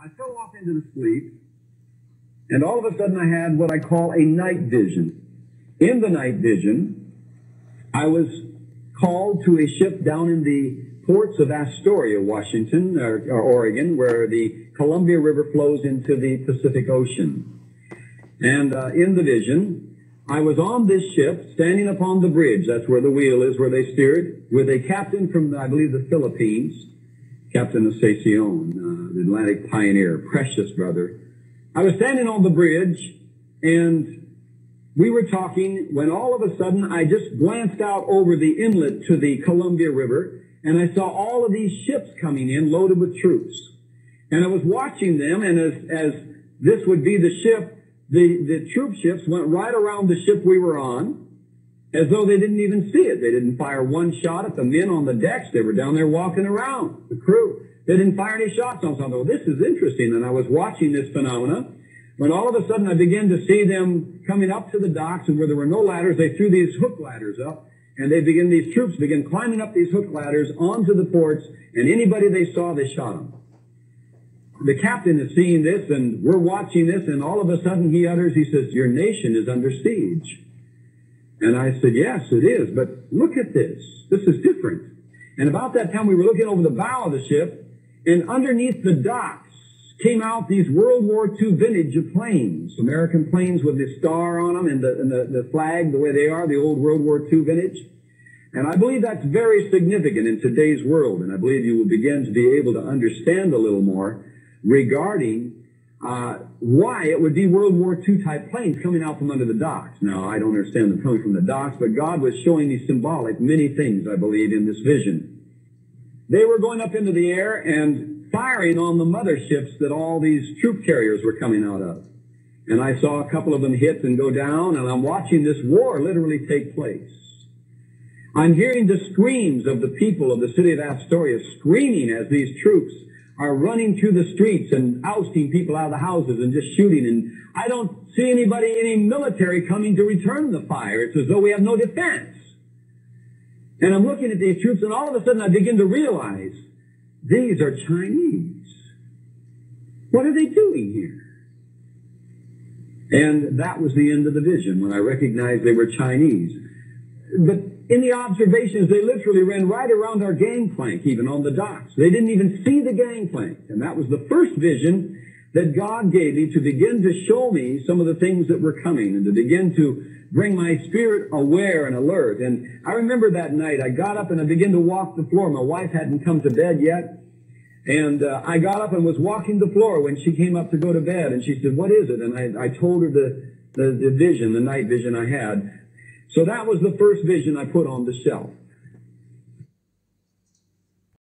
I fell off into the sleep, and all of a sudden I had what I call a night vision. In the night vision, I was called to a ship down in the ports of Astoria, Washington, or Oregon, where the Columbia River flows into the Pacific Ocean. And in the vision, I was on this ship, standing upon the bridge. That's where the wheel is, where they steered, with a captain from, I believe, the Philippines, Captain Astoria, the Atlantic pioneer, precious brother. I was standing on the bridge, and we were talking when all of a sudden I just glanced out over the inlet to the Columbia River, and I saw all of these ships coming in loaded with troops. And I was watching them, and as this would be the ship, the troop ships went right around the ship we were on, as though they didn't even see it. They didn't fire one shot at the men on the decks. They were down there walking around, the crew. They didn't fire any shots on something. Well, this is interesting. And I was watching this phenomena when all of a sudden I began to see them coming up to the docks, and where there were no ladders, they threw these hook ladders up, and these troops began climbing up these hook ladders onto the ports, and anybody they saw, they shot them. The captain is seeing this, and we're watching this, and all of a sudden he says, "Your nation is under siege." And I said, "Yes, it is, but look at this. This is different." And about that time, we were looking over the bow of the ship, and underneath the docks came out these World War II vintage of planes, American planes with the star on them and the flag, the way they are, the old World War II vintage. And I believe that's very significant in today's world, and I believe you will begin to be able to understand a little more regarding why it would be World War II type planes coming out from under the docks. Now, I don't understand them coming from the docks, but God was showing me symbolic many things, I believe, in this vision. They were going up into the air and firing on the motherships that all these troop carriers were coming out of. And I saw a couple of them hit and go down, and I'm watching this war literally take place. I'm hearing the screams of the people of the city of Astoria screaming as these troops are running through the streets and ousting people out of the houses and just shooting. And I don't see any military coming to return the fire. It's as though we have no defense. And I'm looking at these troops, and all of a sudden I begin to realize these are Chinese. What are they doing here? And that was the end of the vision, when I recognized they were Chinese. But in the observations, they literally ran right around our gangplank, even on the docks. They didn't even see the gangplank. And that was the first vision that God gave me, to begin to show me some of the things that were coming, and to begin to bring my spirit aware and alert. And I remember that night, I got up and I began to walk the floor. My wife hadn't come to bed yet. And I got up and was walking the floor when she came up to go to bed. And she said, "What is it?" And I told her the vision, the night vision I had. So that was the first vision I put on the shelf.